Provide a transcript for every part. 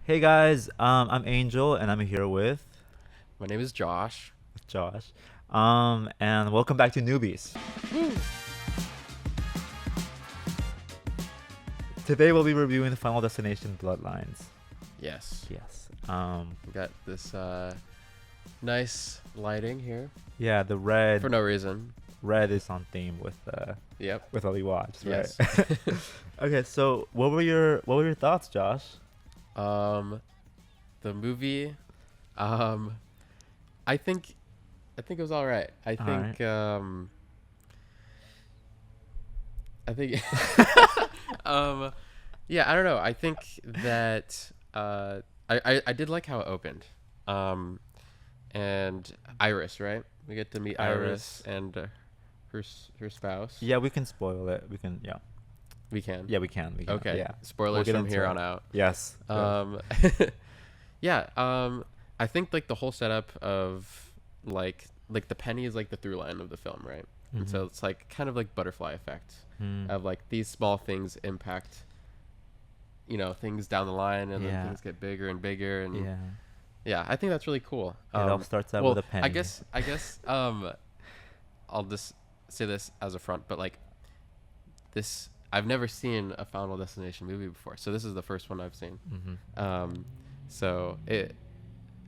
Hey guys, I'm Angel and I'm here with My name is Josh. Josh. And welcome back to Newbies. Woo! Today we'll be reviewing the Final Destination Bloodlines. Yes. Yes. We got this nice lighting here Yeah, the for no reason. red is on theme Yep. with what we watched, right? Yes. Okay, so what were your thoughts, Josh? um, the movie, um, I think, I think it was all right. All right. I think, um, yeah, I don't know. I think that I did like how it opened. Um, and Iris, right? We get to meet Iris Iris. and her spouse. Yeah, we can spoil it. Yeah. We can. Yeah, we can. We can. Okay. Yeah. We'll Spoilers get from into here it. on out. Yes. Go. Um, yeah. I think like the whole setup of like the penny is like the through line of the film, right? And so it's like kind of like butterfly effect Mm. of like these small things impact, things down the line, and then Yeah. things get bigger and bigger, and Yeah. yeah, I think that's really cool. It all starts out Well, with a penny. I guess I'll just say this as a front, but like this, I've never seen a Final Destination movie before, so this is the first one I've seen. Mm-hmm. Um, so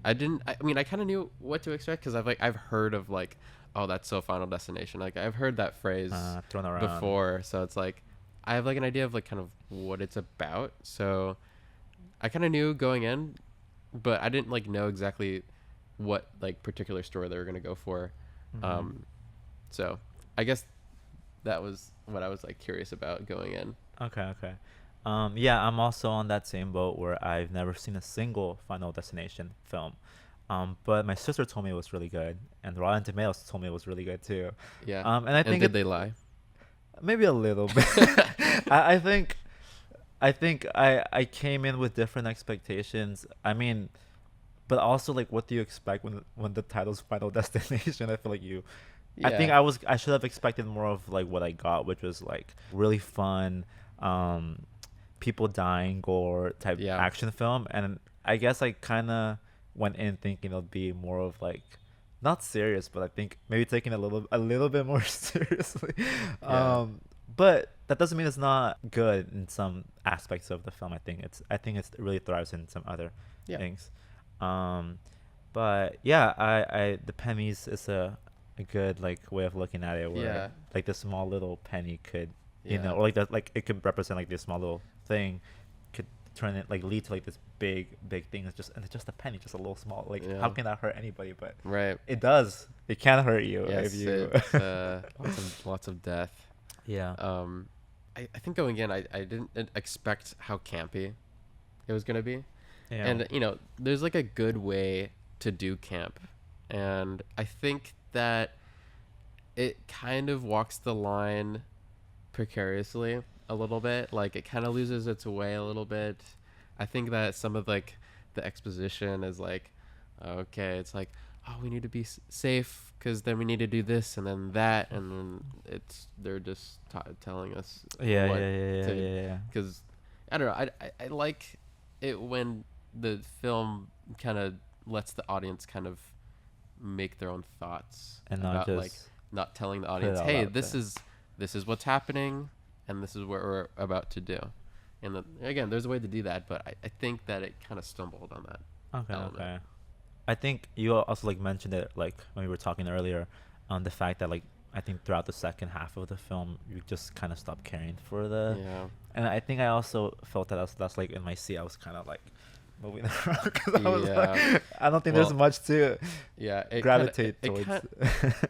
I didn't. I mean, I kind of knew what to expect because I've heard of like, oh, that's so Final Destination. Like I've heard that phrase Thrown around. before, so it's like I have like an idea of like kind of what it's about. So I kind of knew going in, but I didn't like know exactly what like particular story they were gonna go for. Mm-hmm. So I guess that was what I was like curious about going in. Okay, okay. Yeah, I'm also on that same boat where I've never seen a single Final Destination film. But my sister told me it was really good, and Rotten Tomatoes told me it was really good too. Yeah. And I And think did it they lie? maybe a little bit. I think I came in with different expectations. I mean, but also like, what do you expect when the title's Final Destination? I feel like I think Yeah. I should have expected more of like what I got, which was like really fun, um, people dying, gore type Yeah. action film, and I guess I kind of went in thinking it'll be more of like not serious, but I think maybe taking it a little bit more seriously. Yeah. But that doesn't mean it's not good in some aspects of the film. I think it really thrives in some other Yeah. things. Um, but yeah, I the pennies is a good like way of looking at it, where Yeah. like the small little penny could, Yeah. or like that, like it could represent like this small little thing could turn it like lead to like this big thing. It's just a penny, just a little small, like how Yeah. can that hurt anybody? But Right. it does. It can hurt you if Yes. you It's lots of death. yeah. Um, I think going in, I didn't expect how campy it was gonna be, Yeah. and there's like a good way to do camp, and I think that it kind of walks the line precariously a little bit. Like it kind of loses its way a little bit. I think that some of like the exposition is like, okay, it's like, oh, we need to be safe because then we need to do this and then that, and then they're just telling us Yeah, what yeah, yeah, yeah, to, yeah, yeah. because I don't know. I like it when the film kind of lets the audience kind of make their own thoughts And not about just like not telling the put it audience, all hey, out there. this is what's happening, and this is what we're about to do. And again, there's a way to do that, but I think that it kind of stumbled on that Okay, element. okay. I think you also like mentioned it like when we were talking earlier, on the fact that like I think throughout the second half of the film you just kind of stopped caring for Yeah. and I think I also felt that's like in my seat I was kind of like moving around because I was Yeah. like I don't think there's Well, much to yeah. gravitate It towards.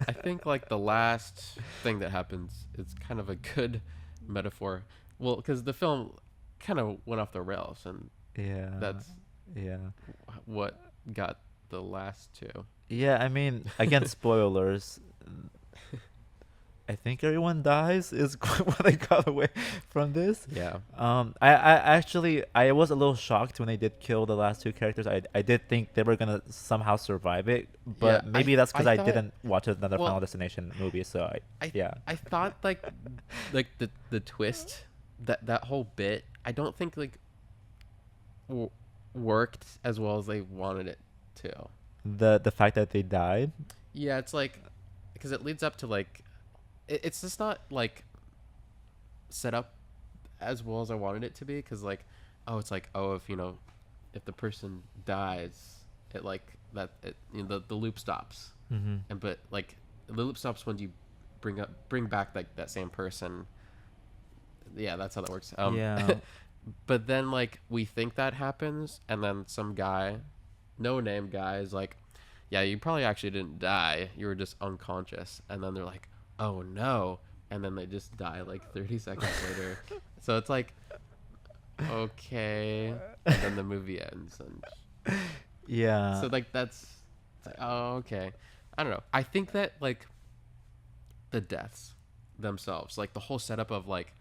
I think like the last thing that happens is kind of a good metaphor. Well, because the film kind of went off the rails, and Yeah, that's yeah, what got the last two. yeah. I mean, again, spoilers. I think everyone dies is what I got away from this. Yeah. I was a little shocked when they did kill the last two characters. I did think they were gonna somehow survive it, Yeah. but maybe that's because I I thought. didn't watch another Final Well, Destination movie. So I yeah, I thought like the twist, that whole bit. I don't think like w- worked as well as they wanted it to. The fact that they died. Yeah, it's like because it leads up to like it's just not like set up as well as I wanted it to be. Because like, oh, it's like, oh, if if the person dies, it like that it, the loop stops. Mm-hmm. And but like the loop stops when you bring back like that same person. Yeah, that's how that works. Yeah. But then like we think that happens, and then some guy, no name guy, is like, yeah, you probably actually didn't die, you were just unconscious. And then they're like, oh no. And then they just die like 30 seconds later. So it's like, okay. And then the movie ends. And Yeah. so like that's, it's like, oh, okay. I don't know. I think that like the deaths themselves, like the whole setup of like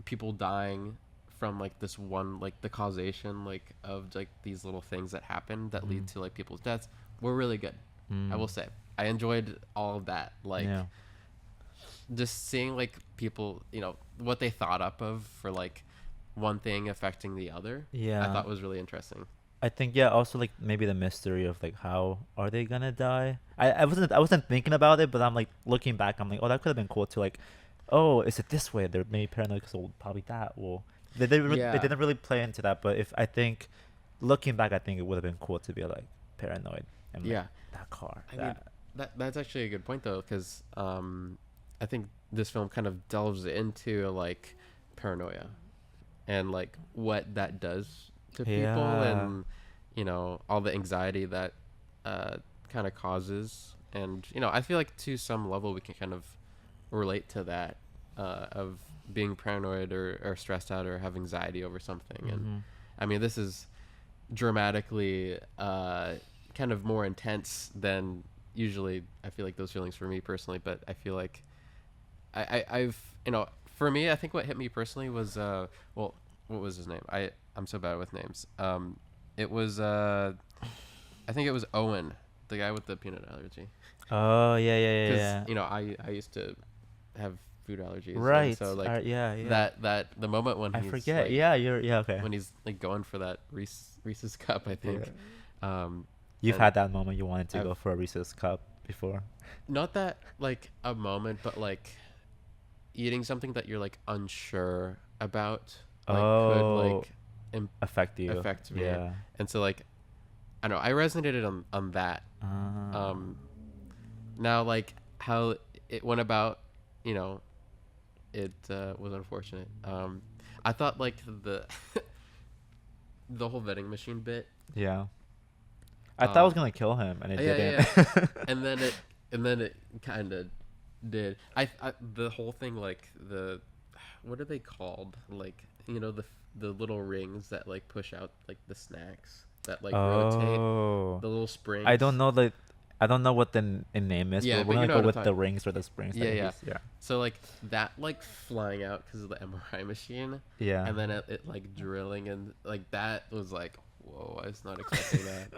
people dying from like this one, like the causation like of like these little things that happen that lead to like people's deaths, were really good. I will say I enjoyed all of that. Like Yeah. just seeing like people, what they thought up of for like one thing affecting the other. I Yeah. thought was really interesting. I think, yeah, also like maybe the mystery of like how are they gonna die. I wasn't thinking about it, but I'm like looking back, I'm like, oh, that could have been cool to like, oh, is it this way? They're maybe paranoid because probably that. Well, they Yeah. didn't really play into that, but if I think looking back, I think it would have been cool to be like paranoid and like Yeah. that car. I mean, that's actually a good point though, because I think this film kind of delves into like paranoia and like what that does to people, Yeah. and all the anxiety that kind of causes. And I feel like to some level we can kind of relate to that, of being paranoid or stressed out or have anxiety over something. And Mm-hmm. I mean, this is dramatically kind of more intense than usually I feel like those feelings for me personally. But I feel like I've for me, I think what hit me personally was well, what was his name? I'm so bad with names. It was I think it was Owen, the guy with the peanut allergy. Oh, yeah, yeah, yeah, Because yeah. I used to have food allergies, and Right. so like Yeah, yeah. that the moment when I he's forget. like Yeah, yeah, okay. when he's like going for that Reese's cup, I think. You've And had that moment you wanted to I've go for a Reese's cup before. not that like a moment, but like eating something that you're like unsure about, like could Oh, like Im- affect you. affect me. Yeah. And so like I don't know, I resonated on that. Uh, Now like how it went about, you know, it was unfortunate. I thought like the whole vending machine bit. yeah. I thought I was Um, gonna kill him, and it yeah, didn't. yeah, yeah. And then it kind of did. The whole thing, like the what are they called? Like the little rings that like push out like the snacks that like rotate, Oh, the little I springs. don't know the, I don't know what the name is, Yeah, but we're but you gonna know go what I'm with the talking. rings or the springs that Yeah, yeah. he's. Yeah. So like that like flying out because of the MRI machine, Yeah. and then it like drilling, and like that was like, whoa, I was not expecting that.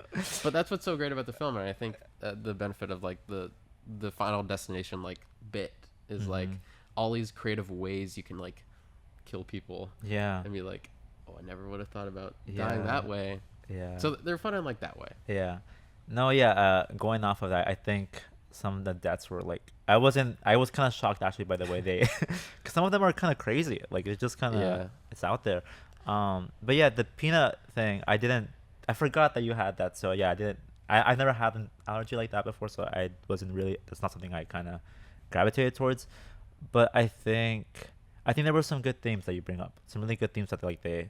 But that's what's so great about the film, and I think the benefit of like the Final Destination like bit is like Mhm. all these creative ways you can like kill people Yeah. and be like, oh, I never would have thought about dying Yeah. that way. Yeah. So they're fun in like that way. Yeah. No, yeah, going off of that, I think some of the deaths were like I was kind of shocked actually by the way they cuz some of them are kind of crazy. Like it's just kind of Yeah. it's out there. But yeah, the peanut thing, I forgot that you had that. So yeah, I've never had an allergy like that before, so I wasn't really that's not something I kind of gravitated towards. But I think there were some good themes that you bring up. Some really good themes that like they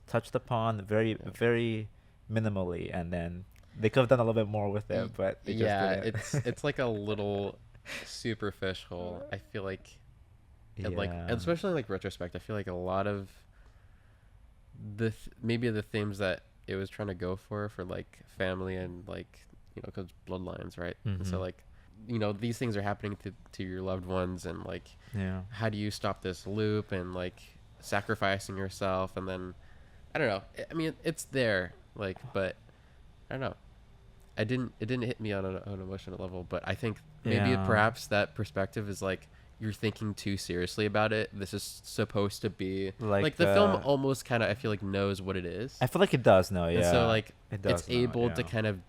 touched upon very Yeah. very minimally, and then they could have done a little bit more with Y- it, but they just yeah, didn't. it's like a little superficial. I feel like and like Yeah. and especially like retrospect, I feel like a lot of maybe the themes that it was trying to go for like family and like because bloodlines, right? And so Mhm. like these things are happening to your loved ones, and like Yeah. how do you stop this loop, and like sacrificing yourself, and then I don't know. I mean, it's there, like, but I don't know. It didn't hit me on an emotional level, but I think maybe Yeah. perhaps that perspective is like you're thinking too seriously about it. This is supposed to be like Like the film almost kind of, I feel like, knows what it is. I feel like it does know, And so yeah. like It it's does know, able to yeah. kind of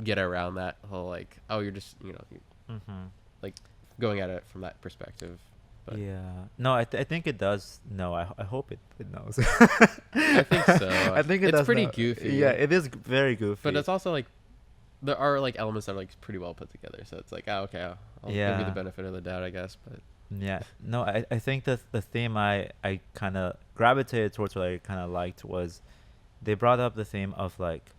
get around that whole like, oh, you're just, Mhm. like going at it from that perspective. But Yeah. No, I think it does know. I hope it knows. I think so. I think it It's does pretty know. goofy. Yeah, it is very goofy. But it's also like there are like elements that are like pretty well put together. So it's like, oh, okay, I'll give you the Yeah. benefit of the doubt, I guess. But Yeah. No, I think the theme I kind of gravitated towards, what I kind of liked, was they brought up the theme of like,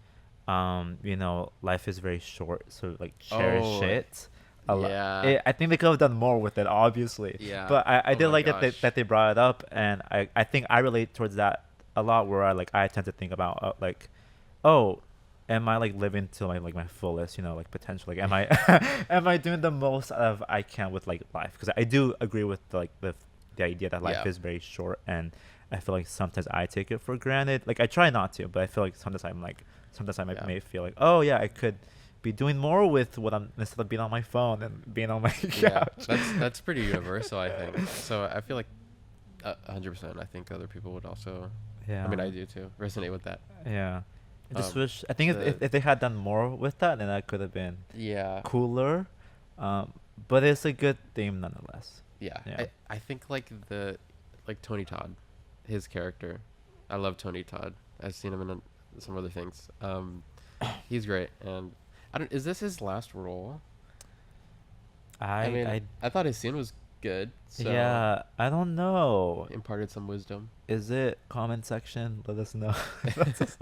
life is very short, so like cherish oh it a lot. yeah, I think they could have done more with it, obviously, yeah. but I Oh did my like gosh. that they brought it up, and I think I relate towards that a lot, where I tend to think about like, oh, am I like living to my fullest, like potential, like am I am I doing the most of I can with like life? Because I do agree with the idea that life Yeah. is very short, and I feel like sometimes I take it for granted. Like I try not to, but I feel like sometimes I Yeah. may feel like, oh yeah, I could be doing more with what I'm, instead of being on my phone and being on my Yeah. couch. That's pretty universal, I think. So I feel like 100%. I think other people would also. Yeah. I mean, I do too. Resonate with that. Yeah. I just Um, wish, I think the if they had done more with that, then that could have been yeah, cooler. But it's a good theme nonetheless. yeah. Yeah. I think like Tony Todd, his character. I love Tony Todd. I've seen him in some other things. He's great, and I don't. Is this his last role? I mean, I I thought his scene was good. So yeah, I don't know. imparted some wisdom. Is it comment section? Let us know. That's his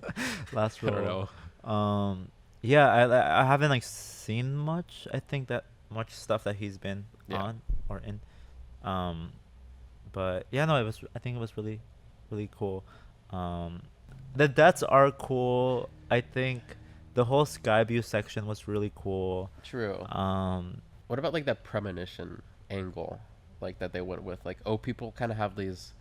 last I don't roll. know. Yeah, I haven't like seen much. I think that much stuff that he's been Yeah. on or in. Um, but yeah, no, I think it was really, really cool. Um, the deaths are cool. I think the whole Skyview section was really cool. True. Um, What about like that premonition angle, like that they went with? Like, oh, people kind of have these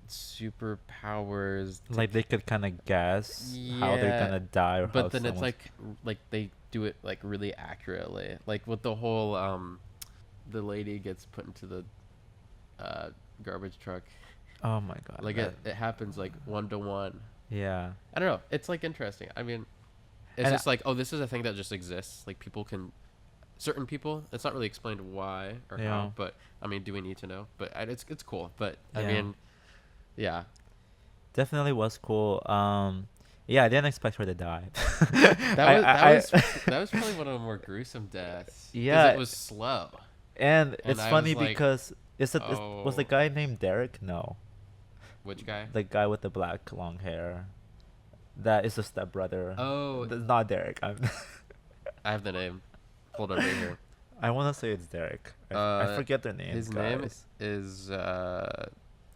superpowers. like they could kind of guess how they're Yeah, gonna die, or how but then it's someone's. like they do it like really accurately. Like with the whole the lady gets put into the garbage truck. Oh my god. Like it happens like 1-to-1. Yeah. I don't know. It's like interesting. I mean, it's And just like, oh, this is a thing that just exists. Like people can, certain people. It's not really explained why or Yeah. how, but I mean, do we need to know? But it's cool. But I Yeah. mean, yeah, Definitely was cool. Yeah, I didn't expect her to die. that was probably one of the more gruesome deaths. 'Cause Yeah. it was slow. And And it's I funny was like, because was the oh, guy named Derek? No, which guy? the guy with the black long hair. That is the stepbrother. Oh, That's not Derek. I have the name. Hold on right here. I want to say it's Derek. I forget their names. His name guys. is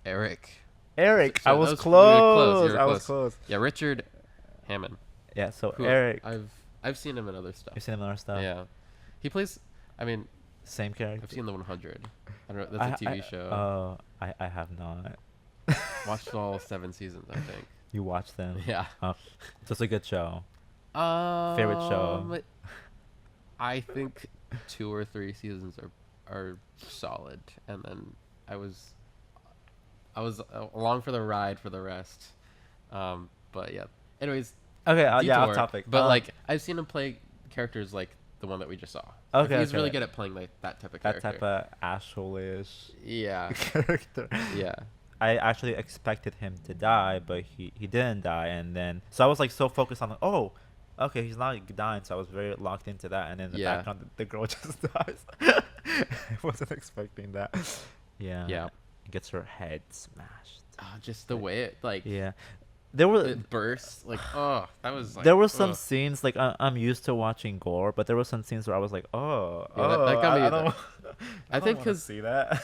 Eric. Eric. So I that was was- you were close. you were I was close. close. Yeah, Richard Hammond. Yeah. So Who Eric. I've seen him in other stuff. You've seen him in other stuff. Yeah, he plays. I mean, Same character. I've seen the 100. I don't know. That's a TV show. Oh, I have not. Watched all 7 seasons, I think. You watched them. Yeah. So it's a good show. Um, Favorite show? I think 2 or 3 seasons are solid, and then I was along for the ride for the rest. But yeah. Anyways, Okay. Yeah. Off detour, topic. But like I've seen him play characters like the one that we just saw. Okay, He's okay. really good at playing like that type of that character. type of asshole-ish Yeah. character. Yeah. I actually expected him to die, but he didn't die, and then so I was like so focused on like, oh, okay, he's not dying, so I was very locked into that, and then in the Yeah. background the girl just dies. I wasn't expecting that. Yeah. Yeah. Gets her head smashed. Just the way it like Yeah. There were it bursts. Like, oh, that was like. there were some ugh. scenes like I'm used to watching gore, but there were some scenes where I was like, oh, Yeah, that got me- I don't, I think wanna 'cause- see that.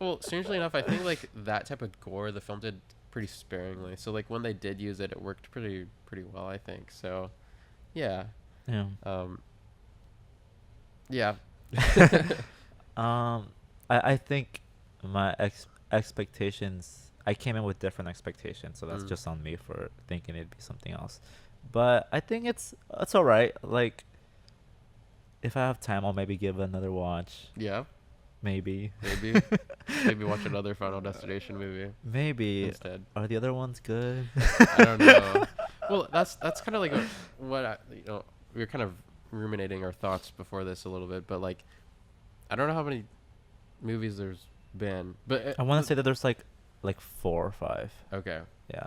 Well, strangely enough, I think like that type of gore the film did pretty sparingly. So like when they did use it, it worked pretty well, I think. So, yeah. Yeah. Yeah. I think my expectations. I came in with different expectations, so that's Mm. just on me for thinking it'd be something else. But I think it's all right. Like, if I have time, I'll maybe give it another watch. Yeah. Maybe. Maybe. Maybe watch another Final Destination movie Maybe. instead. Are the other ones good? I don't know. Well, that's kind of like what we were kind of ruminating our thoughts before this a little bit, but like I don't know how many movies there's been, but I want to say that there's like 4 or 5. okay, Yeah.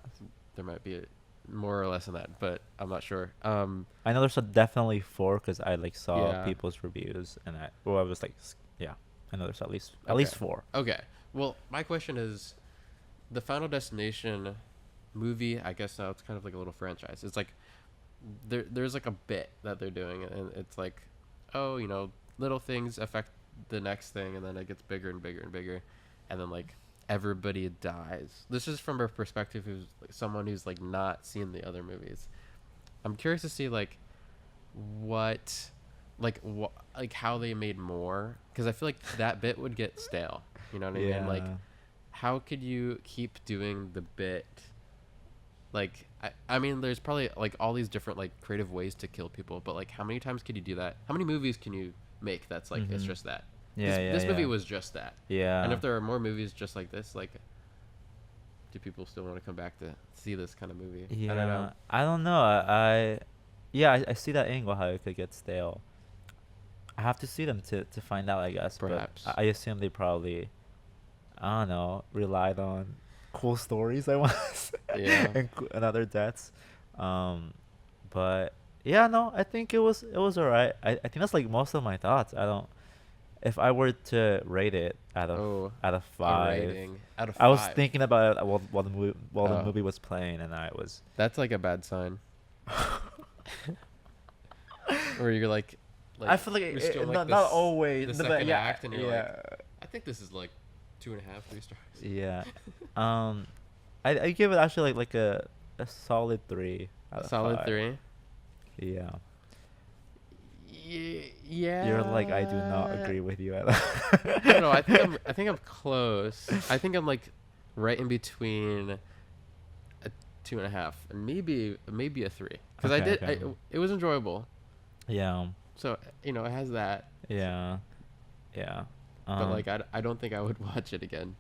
there might be more or less than that, but I'm not sure. I know there's definitely 4 because I like saw Yeah. people's reviews and I was like, yeah, I know there's at least Okay. 4. Okay. Well, my question is, the Final Destination movie. I guess now it's kind of like a little franchise. It's like there's like a bit that they're doing, and it's like, oh, little things affect the next thing, and then it gets bigger and bigger and bigger, and then like everybody dies. This is from a perspective who's like someone who's like not seen the other movies. I'm curious to see like what like how they made more, because I feel like that bit would get stale. You know what I mean? Like, how could you keep doing the bit? Like, I mean, there's probably like all these different like creative ways to kill people, but like how many times could you do that? How many movies can you make that's like it's just that? This movie was just that. Yeah. And if there are more movies just like this, like, do people still want to come back to see this kind of movie? Yeah. I don't know. I don't know. I see that angle how it could get stale. I have to see them to find out, I guess. Perhaps. But I assume they probably, I don't know, relied on cool stories, I want, Yeah. and other deaths. But yeah, no, I think it was alright. I think that's like most of my thoughts. I don't. If I were to rate it out of A 5, rating out of 5. I was thinking about it while the Oh. movie was playing, and I was. That's like a bad sign. Or you're like I feel like you're still, not the always. the but second yeah, act, and you're yeah, like, I think this is like 2.5, 3 stars. yeah. I give it actually like a solid 3 out A of solid 5. 3. Yeah. Yeah. You're like, I do not agree with you at all. I don't know. I think I'm close. I think I'm like right in between a 2.5 and maybe a 3, because Okay. it was enjoyable. Yeah. So it has that. Yeah. Yeah. But like I don't think I would watch it again.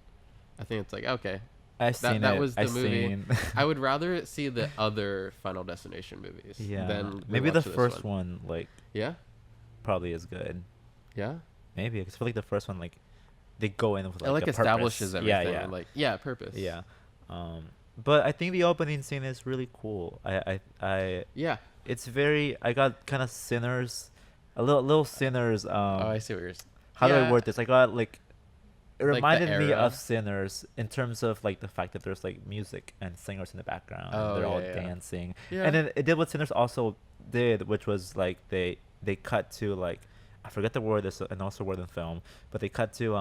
I think it's like, okay, I've seen that it. was the I've movie. seen. I would rather see the other Final Destination movies. Yeah. Than Maybe the rewatch this first one like Yeah. probably is good. Yeah. Maybe because I feel like the first one like they go in with It like a establishes purpose. everything. Yeah. And like purpose. Yeah. But I think the opening scene is really cool. I Yeah. it's very. I got kind of Sinners, a little Sinners. Oh, I see what you're. How do I Yeah. word this? I got like. It Like the reminded me era? of Sinners in terms of like the fact that there's like music and singers in the background. Oh, and they're all yeah. dancing. Yeah. And then it did what Sinners also did, which was like they cut to like, I forget the word. There's an also word in film, but they cut to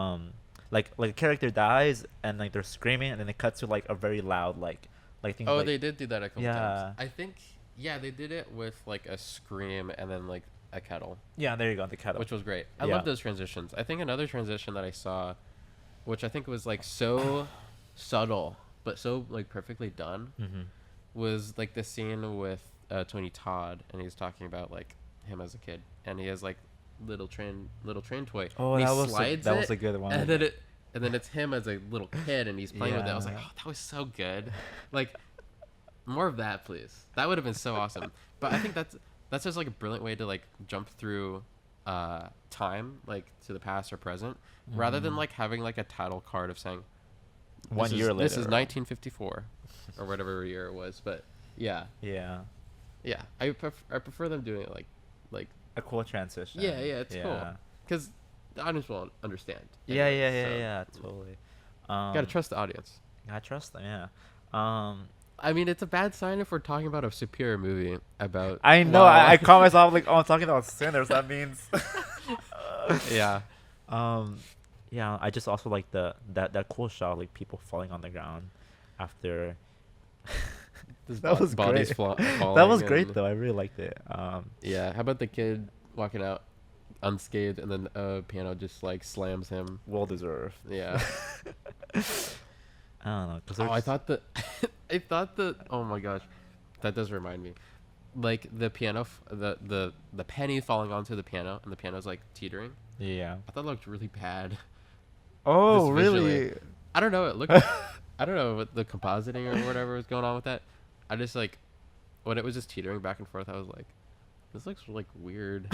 like a character dies and like they're screaming, and then they cut to like a very loud like thing. Oh, like, they did do that a couple Yeah. times. I think. Yeah, they did it with like a scream and then like a kettle, Yeah, there you go, the kettle. which was great. I Yeah. love those transitions. I think another transition that I saw, which I think was like so subtle but so like perfectly done, Mm-hmm. was like the scene with Tony Todd, and he's talking about like him as a kid, and he has like little train toy. Oh, and he that was slides that was it, a good one. and then it's him as a little kid, and he's playing with it. I was like, Yeah. oh, that was so good. Like, more of that, please. That would have been so awesome. But I think that's just like a brilliant way to like jump through time, like to the past or present, rather than like having like a title card of saying One year later. this is 1954 or whatever year it was. But yeah, Yeah. I prefer them doing it like A cool transition. yeah, it's cool, because the audience will understand. Yeah, anyway, so totally. Gotta trust the audience. Gotta trust them, yeah. I mean, it's a bad sign if we're talking about a superior movie about. I know. I caught myself like, oh, I'm talking about Sinners. That means. Yeah. Yeah. I just also like that cool shot, like people falling on the ground after. That was bodies great. That falling was great and- though. I really liked it. Yeah. How about the kid walking out unscathed, and then a piano just like slams him? Well deserved. Yeah. I don't know. Cause I thought that. Oh my gosh, that does remind me. Like the piano, the penny falling onto the piano, and the piano's like teetering. Yeah. I thought it looked really bad. Just Oh, visually. really? I don't know. It looked. I don't know what the compositing or whatever was going on with that. I just like when it was just teetering back and forth. I was like, this looks like weird.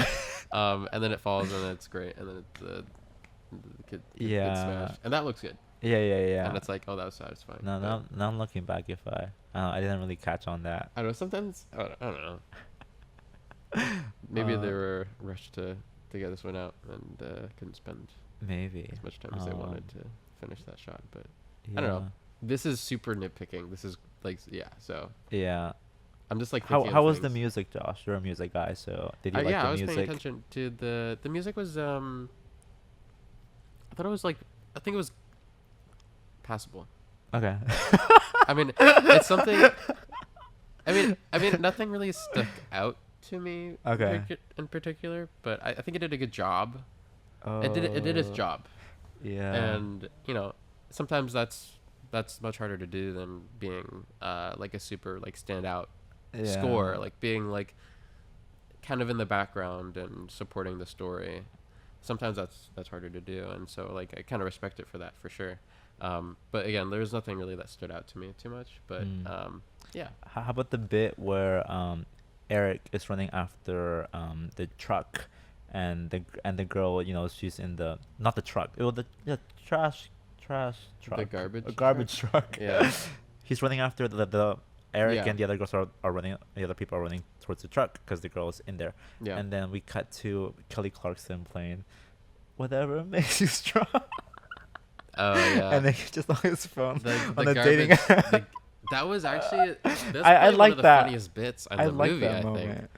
And then it falls and it's great. And then the kid smash, Yeah. and that looks good. Yeah, yeah, And yeah. it's like, oh, that was satisfying. No, But now I'm looking back if I didn't really catch on that. I don't know. Sometimes I don't know. Maybe they Uh, were rushed to get this one out and couldn't spend maybe. as much time as they Um, wanted to finish that shot. But I don't yeah. know. This is super nitpicking. This is like, yeah. So Yeah. I'm just like How thinking how of was the things. music, Josh? You're a music guy, so did you like Yeah, the I was paying music? attention to the music was I thought it was like I think it was passable. Okay. I mean, it's something. I mean, nothing really stuck out to me Okay. in particular, but I think it did a good job. It did its Oh, job, yeah. and sometimes that's much harder to do than being like a super like standout score, Yeah. like being like kind of in the background and supporting the story. Sometimes that's harder to do, and so like I kind of respect it for that for sure. But again, there was nothing really that stood out to me too much. But Mm. yeah. How about the bit where Eric is running after the truck, and the girl, she's in the, not the truck, it was the trash truck, The garbage a garbage truck. Yeah. He's running after the Eric, Yeah. and the other girls are running. The other people are running towards the truck because the girl's in there. Yeah. And then we cut to Kelly Clarkson playing "Whatever Makes You Strong," Oh yeah. and then he's just on his phone The on the dating garbage. app. That was actually that's I probably one like of the that. funniest bits in I the like movie. that I think moment.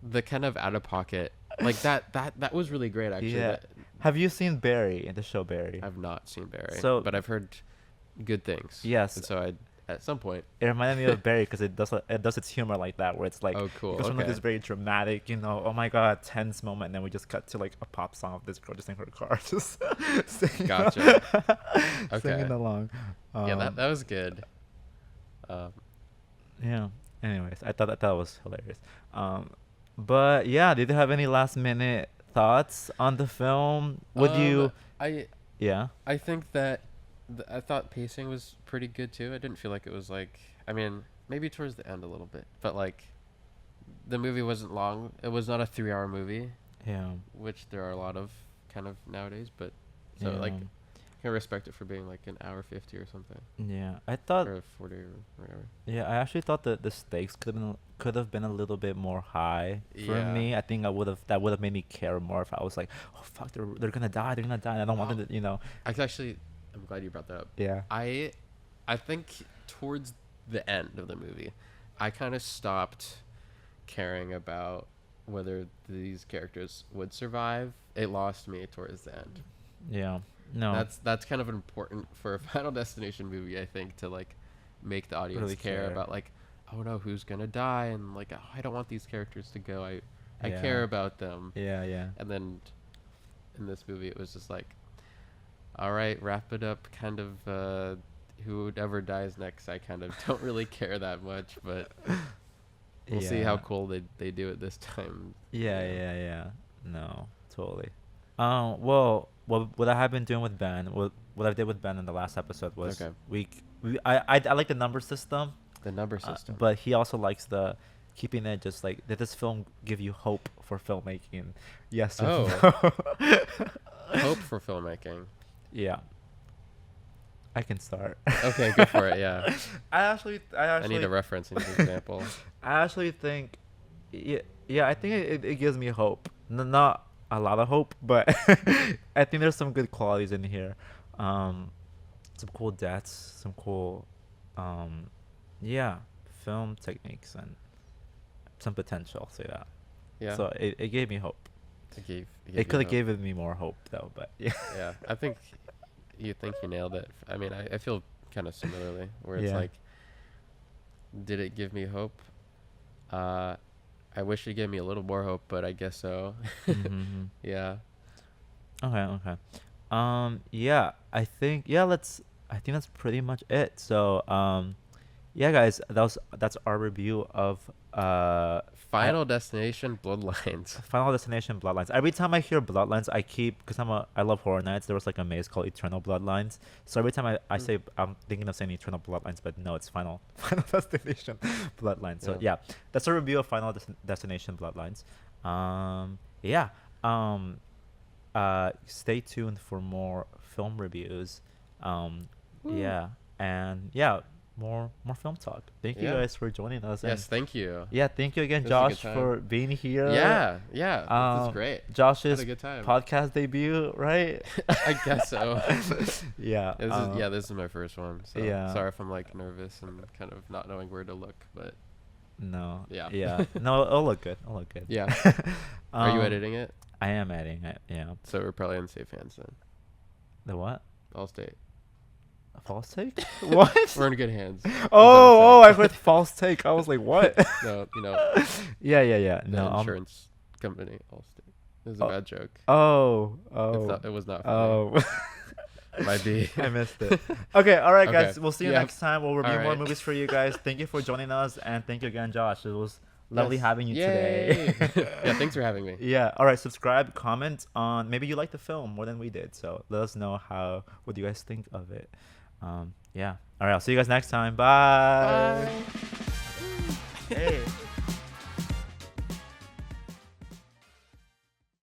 the kind of out of pocket like that was really great actually. Yeah. That, Have you seen Barry, in the show Barry? I've not seen Barry, So but I've heard good things. yes, And so I at some point. it reminded me of Barry because it does its humor like that, where it's like Oh, cool. it goes from like Okay. this very dramatic, oh my god, tense moment, and then we just cut to like a pop song of this girl just in her car, just singing, Gotcha. singing Okay. along. Yeah, that was good. Um, Yeah. Anyways, I thought was hilarious. But yeah, did you have any last minute thoughts on the film? Would you? I Yeah. I think that I thought pacing was pretty good too. I didn't feel like it was like I mean maybe towards the end a little bit, but like the movie wasn't long. It was not a 3-hour movie, Yeah. which there are a lot of kind of nowadays. But so Yeah. like I can respect it for being like an hour 50 or something, Yeah. I thought. or 40 or whatever. Yeah, I actually thought that the stakes could have been a little bit more high for Yeah. me. I think that would have made me care more if I was like, oh fuck, they're gonna die, they're gonna die, and I don't want them to. I'm glad you brought that up. Yeah. I think towards the end of the movie, I kind of stopped caring about whether these characters would survive. It lost me towards the end. Yeah. No. That's kind of important for a Final Destination movie, I think, to like make the audience Really care care. about like, oh no, who's gonna die, and like, oh, I don't want these characters to go. I Yeah. care about them. Yeah. Yeah. And then in this movie, it was just like, all right, wrap it up. Kind of whoever dies next, I kind of don't really care that much, but we'll see how Yeah. cool they do it this time. Yeah, Yeah. yeah, yeah. No, totally. Well, what I have been doing with Ben, what I did with Ben in the last episode was Okay. I like the number system, The number system. but he also likes the keeping it just like, did this film give you hope for filmmaking? Yes or no? Hope for filmmaking. Yeah. I can start. Okay, go for it. Yeah. I I need a reference and an example. I actually think, yeah, I think it gives me hope. Not a lot of hope, but I think there's some good qualities in here. Some cool deaths, some cool, yeah, film techniques, and some potential. I'll say that. Yeah. So it gave me hope. It could have given me more hope though, but yeah. Yeah, I think you nailed it. I mean, I feel kind of similarly, where it's Yeah. like, did it give me hope? I wish it gave me a little more hope, but I guess so. Mhm. Yeah. Okay. Yeah, I think that's pretty much it. So, yeah, guys, that's our review of I, Final Destination Bloodlines. Final Destination Bloodlines. Every time I hear Bloodlines, I keep because I love horror nights. There was like a maze called Eternal Bloodlines. So every time I Mm, say I'm thinking of saying Eternal Bloodlines, but no, it's Final Destination Bloodlines. So yeah. yeah, that's a review of Destination Bloodlines. Yeah. Um, stay tuned for more film reviews. Um, Woo. yeah, and yeah, more film talk. Thank you Yeah. guys for joining us, and Yes, thank you. yeah, thank you again, This was a good Josh, time. for being here. Yeah, yeah. This is great. Had Josh's a good time. podcast debut, right? I guess so. Yeah. This is my first one. So Yeah. sorry if I'm like nervous and kind of not knowing where to look, but No. yeah. Yeah. No, it'll look good. It'll look good. Yeah. Are you Um, editing it? I am editing it. Yeah. So we're probably in safe hands then. The what? All state. A false take? What? We're in good hands. Is what Oh, I'm I heard false take. I was like, what? saying. No, you know, Yeah. the No. insurance company, Allstate. It was a Oh. bad joke. Oh. It was not funny. Oh. Might be. I missed it. Okay, all right, Okay. guys. We'll see you Yeah. next time. We'll review All more right. movies for you guys. Thank you for joining us, and thank you again, Josh. It was lovely Yes. having you Yay. today. Yeah, thanks for having me. Yeah. All right. Subscribe, comment on. Maybe you like the film more than we did. So let us know what you guys think of it. Yeah. All right. I'll see you guys next time. Bye. Bye. Hey.